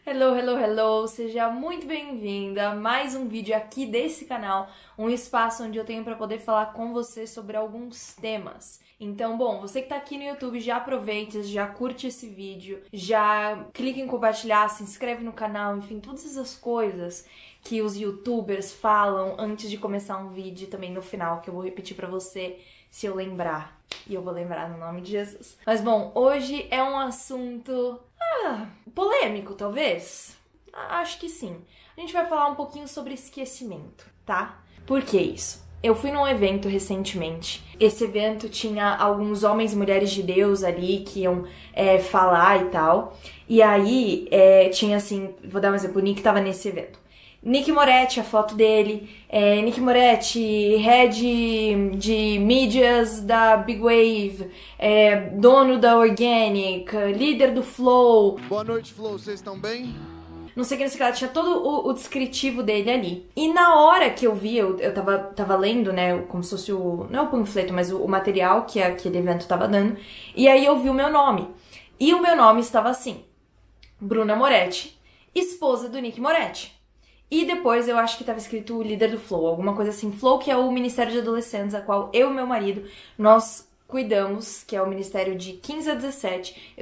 Hello, hello, hello! Seja muito bem-vinda a mais um vídeo aqui desse canal, um espaço onde eu tenho para poder falar com você sobre alguns temas. Então, bom, você que tá aqui no YouTube, já aproveita, já curte esse vídeo, já clica em compartilhar, se inscreve no canal, enfim, todas essas coisas que os YouTubers falam antes de começar um vídeo, também no final, que eu vou repetir pra você se eu lembrar. E eu vou lembrar no nome de Jesus. Mas bom, hoje é um assunto polêmico, talvez? Acho que sim. A gente vai falar um pouquinho sobre esquecimento, tá? Por que isso? Eu fui num evento recentemente. Esse evento tinha alguns homens e mulheres de Deus ali que iam falar e tal. E aí tinha assim, vou dar um exemplo, o Nick tava nesse evento. Nick Moretti, a foto dele, Nick Moretti, head de mídias da Big Wave, dono da Organic, líder do Flow. Boa noite, Flow, vocês estão bem? Não sei o que, ela tinha todo o descritivo dele ali. E na hora que eu vi, eu tava lendo, né, como se fosse não é o panfleto, mas o material que aquele evento tava dando, e aí eu vi o meu nome. E o meu nome estava assim, Bruna Moretti, esposa do Nick Moretti. E depois eu acho que estava escrito líder do Flow, alguma coisa assim. Flow, que é o Ministério de Adolescentes, a qual eu e meu marido, nós cuidamos, que é o Ministério de 15 a 17,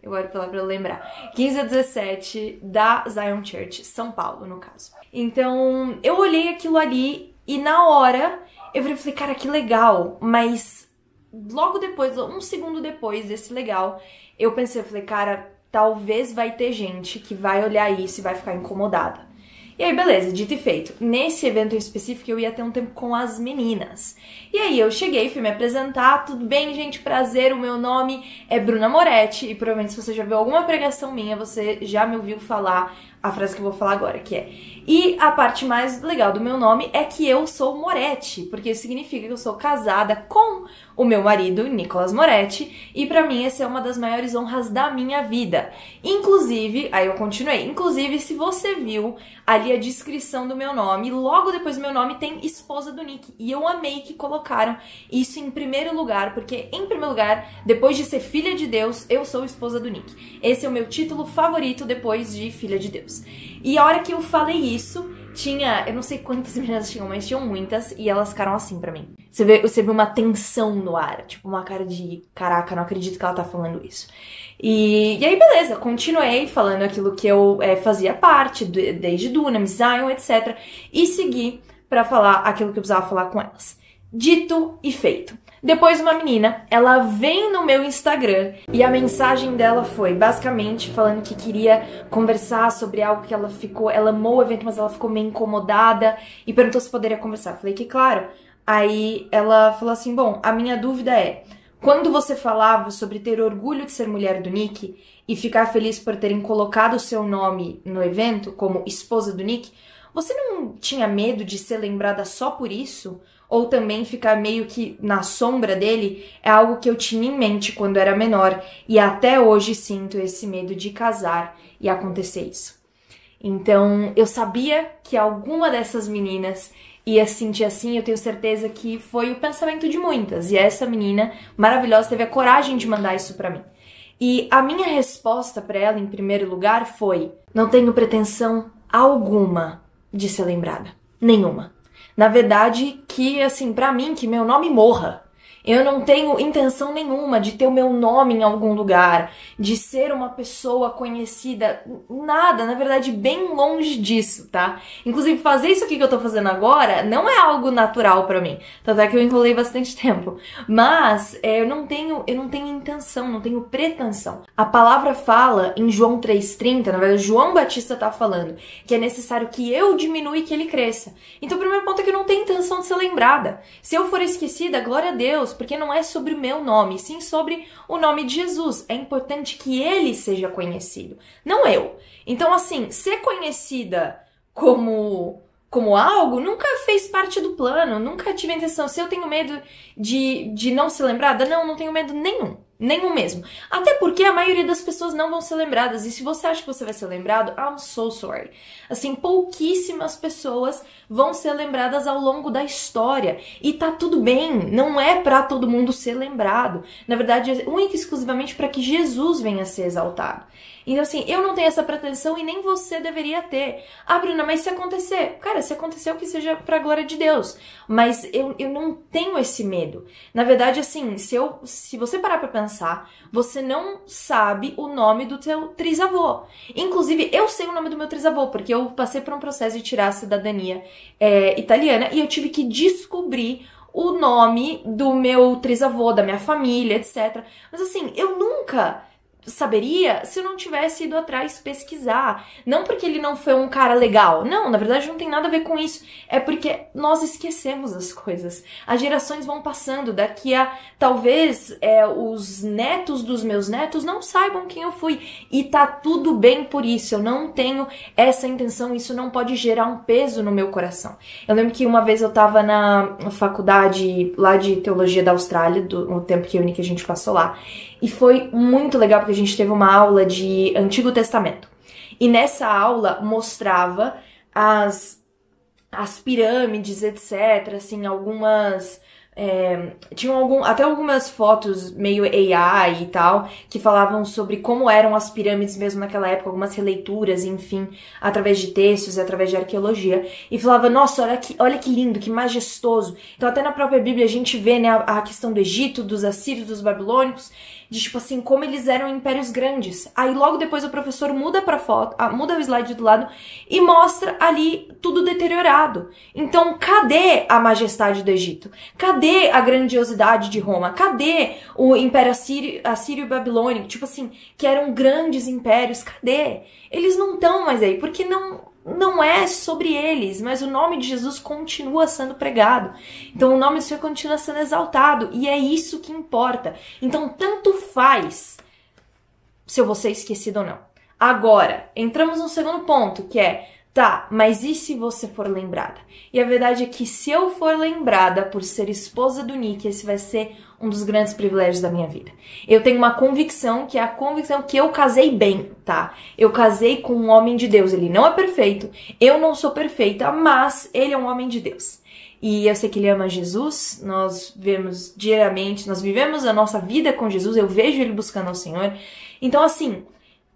eu olho pra lá pra eu lembrar, 15 a 17 da Zion Church, São Paulo, no caso. Então, eu olhei aquilo ali e na hora eu falei, cara, que legal, mas logo depois, um segundo depois desse legal, eu falei, cara, talvez vai ter gente que vai olhar isso e vai ficar incomodada. E aí, beleza, dito e feito. Nesse evento em específico, eu ia ter um tempo com as meninas. E aí, eu cheguei, fui me apresentar. Tudo bem, gente? Prazer, o meu nome é Bruna Moretti. E provavelmente, se você já viu alguma pregação minha, você já me ouviu falar a frase que eu vou falar agora, que é... E a parte mais legal do meu nome é que eu sou Moretti, porque isso significa que eu sou casada com o meu marido, Nicolas Moretti, e pra mim essa é uma das maiores honras da minha vida. Inclusive, aí eu continuei, inclusive se você viu ali a descrição do meu nome, logo depois do meu nome tem esposa do Nick, e eu amei que colocaram isso em primeiro lugar, porque em primeiro lugar, depois de ser filha de Deus, eu sou esposa do Nick. Esse é o meu título favorito depois de filha de Deus. E a hora que eu falei isso, tinha, eu não sei quantas meninas tinham, mas tinham muitas, e elas ficaram assim pra mim. Você vê uma tensão no ar, tipo uma cara de, caraca, não acredito que ela tá falando isso. E aí, beleza, continuei falando aquilo que eu fazia parte, desde Dunamis, Zion, etc. E segui pra falar aquilo que eu precisava falar com elas. Dito e feito. Depois uma menina, ela vem no meu Instagram e a mensagem dela foi basicamente falando que queria conversar sobre algo que ela amou o evento, mas ela ficou meio incomodada e perguntou se poderia conversar. Eu falei que claro. Aí ela falou assim, bom, a minha dúvida é, quando você falava sobre ter orgulho de ser mulher do Nick e ficar feliz por terem colocado o seu nome no evento como esposa do Nick, você não tinha medo de ser lembrada só por isso? Ou também ficar meio que na sombra dele? É algo que eu tinha em mente quando era menor e até hoje sinto esse medo de casar e acontecer isso. Então, eu sabia que alguma dessas meninas ia sentir assim, eu tenho certeza que foi o pensamento de muitas. E essa menina maravilhosa teve a coragem de mandar isso pra mim. E a minha resposta pra ela, em primeiro lugar, foi: não tenho pretensão alguma de ser lembrada. Nenhuma. Na verdade, que, assim, pra mim, que meu nome morra. Eu não tenho intenção nenhuma de ter o meu nome em algum lugar, de ser uma pessoa conhecida, nada, na verdade, bem longe disso, tá? Inclusive, fazer isso aqui que eu tô fazendo agora não é algo natural pra mim, tanto é que eu enrolei bastante tempo, mas eu não tenho intenção, não tenho pretensão. A palavra fala em João 3,30, na verdade, João Batista tá falando que é necessário que eu diminua e que ele cresça. Então, o primeiro ponto é que eu não tenho intenção de ser lembrada. Se eu for esquecida, glória a Deus, porque não é sobre o meu nome, sim sobre o nome de Jesus. É importante que ele seja conhecido, não eu. Então, assim, ser conhecida como algo nunca fez parte do plano, nunca tive a intenção. Se eu tenho medo de não ser lembrada, não tenho medo nenhum. Nenhum mesmo. Até porque a maioria das pessoas não vão ser lembradas. E se você acha que você vai ser lembrado, I'm so sorry. Assim, pouquíssimas pessoas vão ser lembradas ao longo da história. E tá tudo bem. Não é pra todo mundo ser lembrado. Na verdade, é única e exclusivamente para que Jesus venha a ser exaltado. Então, assim, eu não tenho essa pretensão e nem você deveria ter. Ah, Bruna, mas se acontecer? Cara, se acontecer, que seja pra glória de Deus. Mas eu não tenho esse medo. Na verdade, assim, se você parar pra pensar, você não sabe o nome do teu trisavô. Inclusive, eu sei o nome do meu trisavô, porque eu passei por um processo de tirar a cidadania italiana e eu tive que descobrir o nome do meu trisavô, da minha família, etc. Mas assim, eu nunca saberia se eu não tivesse ido atrás pesquisar. Não porque ele não foi um cara legal. Não, na verdade não tem nada a ver com isso. É porque nós esquecemos as coisas. As gerações vão passando. Daqui a, talvez, os netos dos meus netos não saibam quem eu fui. E tá tudo bem por isso. Eu não tenho essa intenção. Isso não pode gerar um peso no meu coração. Eu lembro que uma vez eu tava na faculdade lá de teologia da Austrália, no tempo que a gente passou lá. E foi muito legal porque a gente teve uma aula de Antigo Testamento. E nessa aula mostrava as pirâmides, etc. Assim, algumas... tinham até algumas fotos meio AI e tal, que falavam sobre como eram as pirâmides mesmo naquela época, algumas releituras, enfim, através de textos e através de arqueologia, e falava, nossa, olha que lindo, que majestoso. Então até na própria Bíblia a gente vê, né, a questão do Egito, dos assírios, dos babilônicos, de tipo assim, como eles eram impérios grandes. Aí logo depois o professor muda pra foto, muda o slide do lado e mostra ali tudo deteriorado. Então cadê a majestade do Egito? Cadê a grandiosidade de Roma? Cadê o Império Assírio e Babilônico? Tipo assim, que eram grandes impérios. Cadê? Eles não estão mais aí, porque não é sobre eles, mas o nome de Jesus continua sendo pregado. Então o nome do Senhor continua sendo exaltado, e é isso que importa. Então tanto faz se eu vou ser esquecido ou não. Agora, entramos no segundo ponto, que é, tá, mas e se você for lembrada? E a verdade é que se eu for lembrada por ser esposa do Nick, esse vai ser um dos grandes privilégios da minha vida. Eu tenho uma convicção, que é a convicção que eu casei bem, tá? Eu casei com um homem de Deus. Ele não é perfeito, eu não sou perfeita, mas ele é um homem de Deus. E eu sei que ele ama Jesus, nós vemos diariamente, nós vivemos a nossa vida com Jesus, eu vejo ele buscando ao Senhor. Então assim,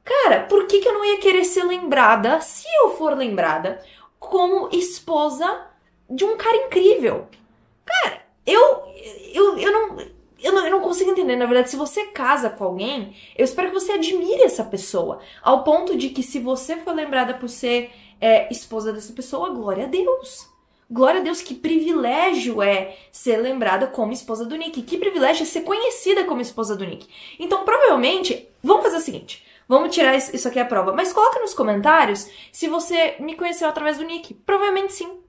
cara, por que eu não ia querer ser lembrada, se eu for lembrada, como esposa de um cara incrível? Cara, eu não consigo entender. Na verdade, se você casa com alguém, eu espero que você admire essa pessoa. Ao ponto de que se você for lembrada por ser esposa dessa pessoa, glória a Deus. Glória a Deus, que privilégio é ser lembrada como esposa do Nick. Que privilégio é ser conhecida como esposa do Nick. Então, provavelmente, vamos fazer o seguinte. Vamos tirar isso aqui à prova. Mas coloca nos comentários se você me conheceu através do Nick. Provavelmente sim.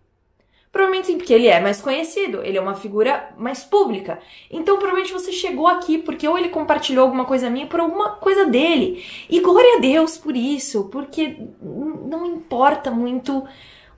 Provavelmente sim, porque ele é mais conhecido. Ele é uma figura mais pública. Então, provavelmente você chegou aqui porque ou ele compartilhou alguma coisa minha por alguma coisa dele. E glória a Deus por isso. Porque não importa muito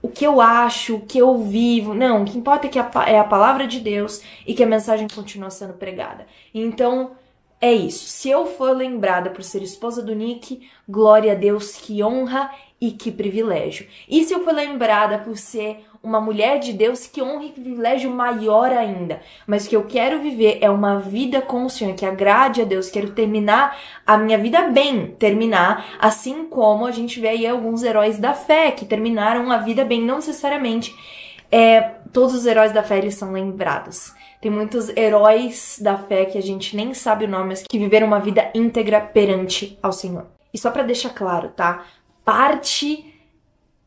o que eu acho, o que eu vivo. Não, o que importa é que é a palavra de Deus e que a mensagem continua sendo pregada. Então, é isso. Se eu for lembrada por ser esposa do Nick, glória a Deus, que honra e que privilégio. E se eu for lembrada por ser uma mulher de Deus, que honra e privilégio maior ainda. Mas o que eu quero viver é uma vida com o Senhor, que agrade a Deus. Quero terminar a minha vida bem, assim como a gente vê aí alguns heróis da fé que terminaram a vida bem, não necessariamente todos os heróis da fé eles são lembrados. Tem muitos heróis da fé que a gente nem sabe o nome, mas que viveram uma vida íntegra perante ao Senhor. E só pra deixar claro, tá? Parte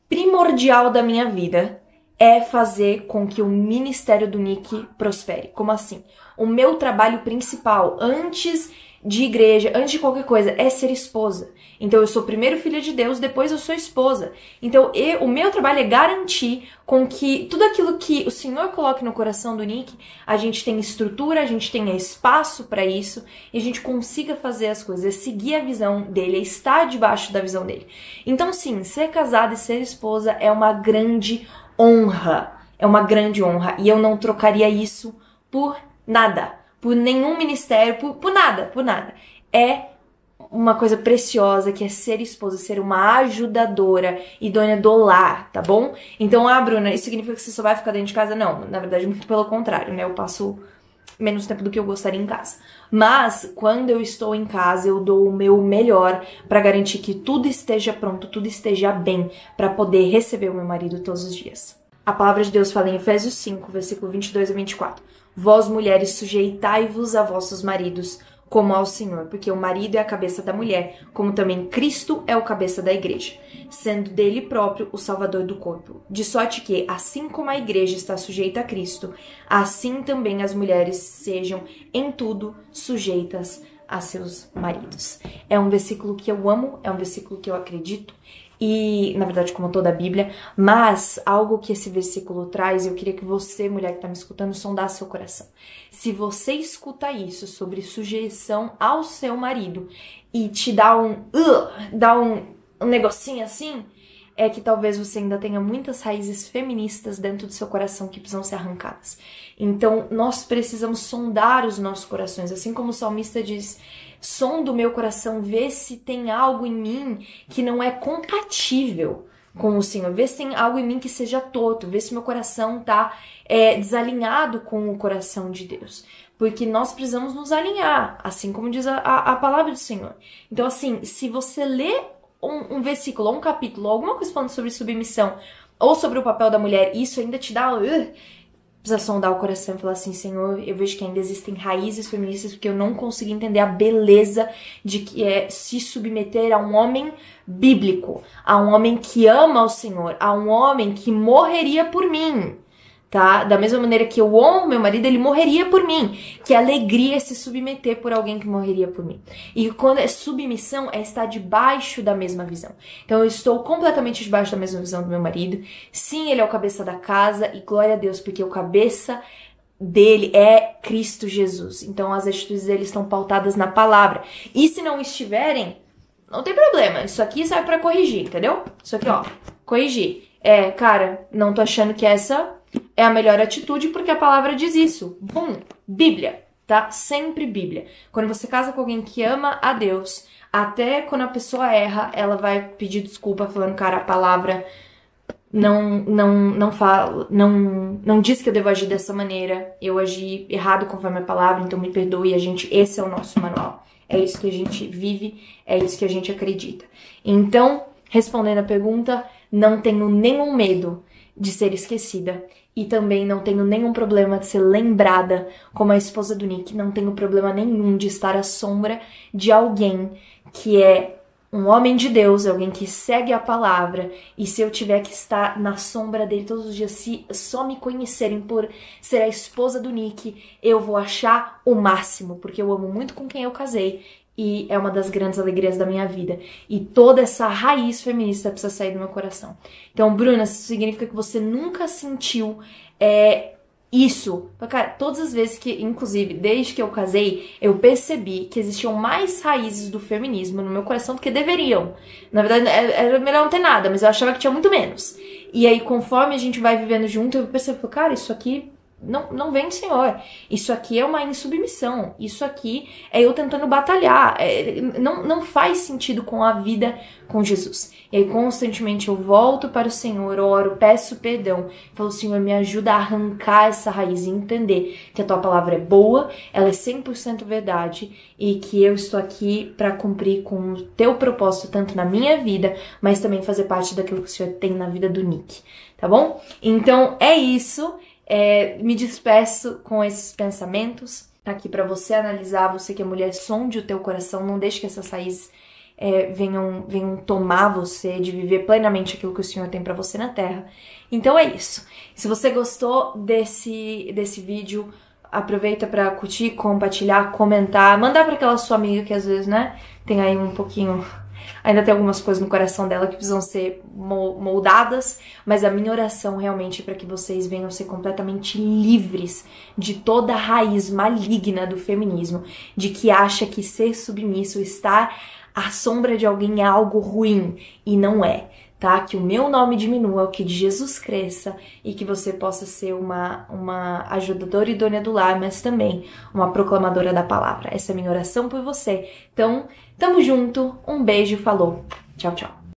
primordial da minha vida é fazer com que o ministério do Nick prospere. Como assim? O meu trabalho principal, antes de igreja, antes de qualquer coisa, é ser esposa. Então eu sou primeiro filha de Deus, depois eu sou esposa. Então o meu trabalho é garantir com que tudo aquilo que o Senhor coloque no coração do Nick, a gente tenha estrutura, a gente tenha espaço para isso e a gente consiga fazer as coisas, é seguir a visão dele, é estar debaixo da visão dele. Então sim, ser casada e ser esposa é uma grande honra. É uma grande honra. E eu não trocaria isso por nada. Por nenhum ministério, por nada. É uma coisa preciosa que é ser esposa, ser uma ajudadora, idônea do lar, tá bom? Então, Bruna, isso significa que você só vai ficar dentro de casa? Não, na verdade, muito pelo contrário, né? Eu passo menos tempo do que eu gostaria em casa. Mas, quando eu estou em casa, eu dou o meu melhor para garantir que tudo esteja pronto, tudo esteja bem, para poder receber o meu marido todos os dias. A palavra de Deus fala em Efésios 5, versículo 22 a 24. Vós, mulheres, sujeitai-vos a vossos maridos, como ao Senhor, porque o marido é a cabeça da mulher, como também Cristo é o cabeça da igreja, sendo dele próprio o salvador do corpo. De sorte que, assim como a igreja está sujeita a Cristo, assim também as mulheres sejam em tudo sujeitas a seus maridos. É um versículo que eu amo, é um versículo que eu acredito, e, na verdade, como toda a Bíblia, mas algo que esse versículo traz, eu queria que você, mulher que está me escutando, sondasse seu coração. Se você escuta isso sobre sujeição ao seu marido e te dá um negocinho assim, é que talvez você ainda tenha muitas raízes feministas dentro do seu coração que precisam ser arrancadas. Então, nós precisamos sondar os nossos corações, assim como o salmista diz: sonda o meu coração, vê se tem algo em mim que não é compatível com o Senhor, vê se tem algo em mim que seja torto, vê se meu coração tá desalinhado com o coração de Deus. Porque nós precisamos nos alinhar, assim como diz a palavra do Senhor. Então, assim, se você lê um versículo, ou um capítulo, ou alguma coisa falando sobre submissão, ou sobre o papel da mulher, isso ainda te dá... precisa sondar o coração e falar assim: Senhor, eu vejo que ainda existem raízes feministas porque eu não consigo entender a beleza de que é se submeter a um homem bíblico, a um homem que ama o Senhor, a um homem que morreria por mim, tá? Da mesma maneira que eu amo meu marido, ele morreria por mim. Que alegria é se submeter por alguém que morreria por mim. E quando é submissão, é estar debaixo da mesma visão. Então eu estou completamente debaixo da mesma visão do meu marido. Sim, ele é o cabeça da casa e glória a Deus, porque o cabeça dele é Cristo Jesus. Então as atitudes dele estão pautadas na palavra. E se não estiverem, não tem problema. Isso aqui serve pra corrigir, entendeu? Isso aqui, ó, corrigir. Cara, não tô achando que essa é a melhor atitude porque a palavra diz isso. Bum, Bíblia, tá? Sempre Bíblia. Quando você casa com alguém que ama a Deus, até quando a pessoa erra, ela vai pedir desculpa falando: cara, a palavra não fala, não diz que eu devo agir dessa maneira. Eu agi errado conforme a palavra, então me perdoe. Esse é o nosso manual. É isso que a gente vive, é isso que a gente acredita. Então, respondendo a pergunta, não tenho nenhum medo de ser esquecida. E também não tenho nenhum problema de ser lembrada como a esposa do Nick. Não tenho problema nenhum de estar à sombra de alguém que é um homem de Deus, alguém que segue a palavra. E se eu tiver que estar na sombra dele todos os dias, se só me conhecerem por ser a esposa do Nick, eu vou achar o máximo, porque eu amo muito com quem eu casei. E é uma das grandes alegrias da minha vida. E toda essa raiz feminista precisa sair do meu coração. Então, Bruna, isso significa que você nunca sentiu isso. Cara, todas as vezes que, inclusive, desde que eu casei, eu percebi que existiam mais raízes do feminismo no meu coração do que deveriam. Na verdade, era melhor não ter nada, mas eu achava que tinha muito menos. E aí, conforme a gente vai vivendo junto, eu percebo, cara, isso aqui não vem do Senhor. Isso aqui é uma insubmissão. Isso aqui é eu tentando batalhar. Não faz sentido com a vida com Jesus. E aí, constantemente, eu volto para o Senhor, oro, peço perdão. Falo: Senhor, me ajuda a arrancar essa raiz e entender que a tua palavra é boa, ela é 100% verdade e que eu estou aqui para cumprir com o teu propósito, tanto na minha vida, mas também fazer parte daquilo que o Senhor tem na vida do Nick. Tá bom? Então, é isso. Me despeço com esses pensamentos aqui para você analisar. Você que é mulher, sonde o teu coração, não deixe que essas raízes venham tomar você, de viver plenamente aquilo que o Senhor tem para você na terra. Então é isso. Se você gostou desse vídeo, aproveita para curtir, compartilhar, comentar, mandar para aquela sua amiga que às vezes, né, tem aí um pouquinho... Ainda tem algumas coisas no coração dela que precisam ser moldadas, mas a minha oração realmente é para que vocês venham ser completamente livres de toda a raiz maligna do feminismo, de que acha que ser submisso, estar à sombra de alguém é algo ruim, e não é. Tá? Que o meu nome diminua, o que de Jesus cresça, e que você possa ser uma ajudadora idônea do lar, mas também uma proclamadora da palavra. Essa é a minha oração por você. Então, tamo junto, um beijo, falou, tchau, tchau.